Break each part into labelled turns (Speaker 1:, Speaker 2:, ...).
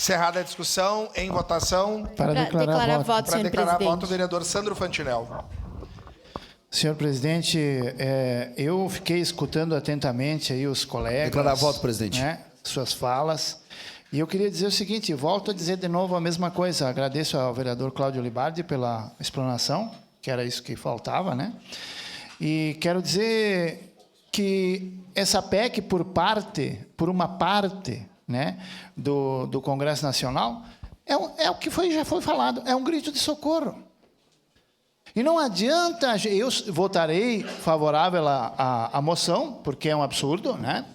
Speaker 1: Encerrada a discussão, em votação.
Speaker 2: Para declarar voto,
Speaker 1: Para
Speaker 2: senhor
Speaker 1: declarar
Speaker 2: presidente.
Speaker 1: voto, o vereador Sandro Fantinel.
Speaker 3: Senhor presidente, eu fiquei escutando atentamente aí os colegas.
Speaker 4: Declarar voto, presidente.
Speaker 3: Né, suas falas. E eu queria dizer o seguinte, volto a dizer de novo a mesma coisa. Agradeço ao vereador Cláudio Libardi pela explanação, que era isso que faltava, né? E quero dizer que essa PEC, por uma parte, né, do Congresso Nacional, é o que já foi falado, é um grito de socorro. E não adianta, eu votarei favorável à moção, porque é um absurdo, né?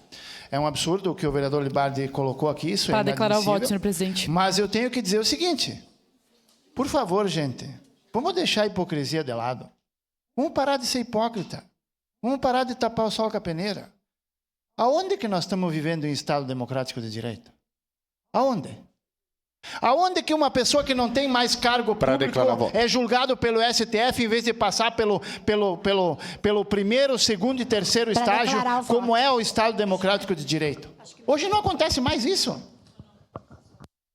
Speaker 3: É um absurdo o que o vereador Libardi colocou aqui, isso
Speaker 2: Para
Speaker 3: é
Speaker 2: declarar o
Speaker 3: inadmissível.
Speaker 2: voto, senhor presidente.
Speaker 3: Mas eu tenho que dizer o seguinte, por favor, gente, vamos deixar a hipocrisia de lado. Vamos parar de ser hipócrita. Vamos parar de tapar o sol com a peneira. Aonde que nós estamos vivendo em Estado democrático de direito? Aonde? Aonde que uma pessoa que não tem mais cargo público é julgado pelo STF em vez de passar pelo primeiro, segundo e terceiro estágio, como é o Estado democrático de direito? Hoje não acontece mais isso.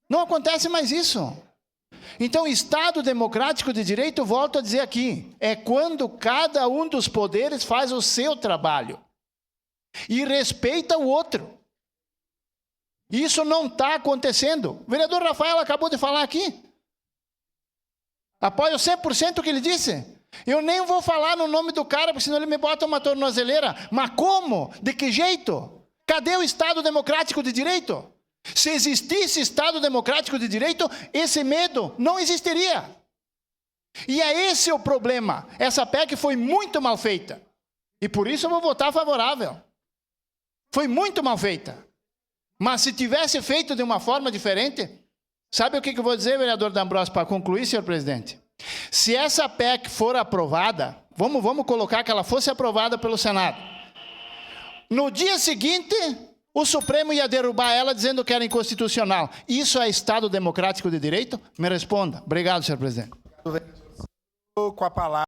Speaker 3: Não acontece mais isso. Então, Estado democrático de direito, volto a dizer aqui, é quando cada um dos poderes faz o seu trabalho e respeita o outro. Isso não está acontecendo. O vereador Rafael acabou de falar aqui. Apoio 100% o que ele disse. Eu nem vou falar no nome do cara, porque senão ele me bota uma tornozeleira. Mas como? De que jeito? Cadê o Estado democrático de direito? Se existisse Estado democrático de direito, esse medo não existiria. E é esse o problema. Essa PEC foi muito mal feita. E por isso eu vou votar favorável. Foi muito mal feita. Mas se tivesse feito de uma forma diferente, sabe o que eu vou dizer, vereador D'Ambrosio, para concluir, senhor presidente? Se essa PEC for aprovada, vamos colocar que ela fosse aprovada pelo Senado. No dia seguinte, o Supremo ia derrubar ela dizendo que era inconstitucional. Isso é Estado democrático de direito? Me responda. Obrigado, senhor presidente.
Speaker 1: Com a palavra.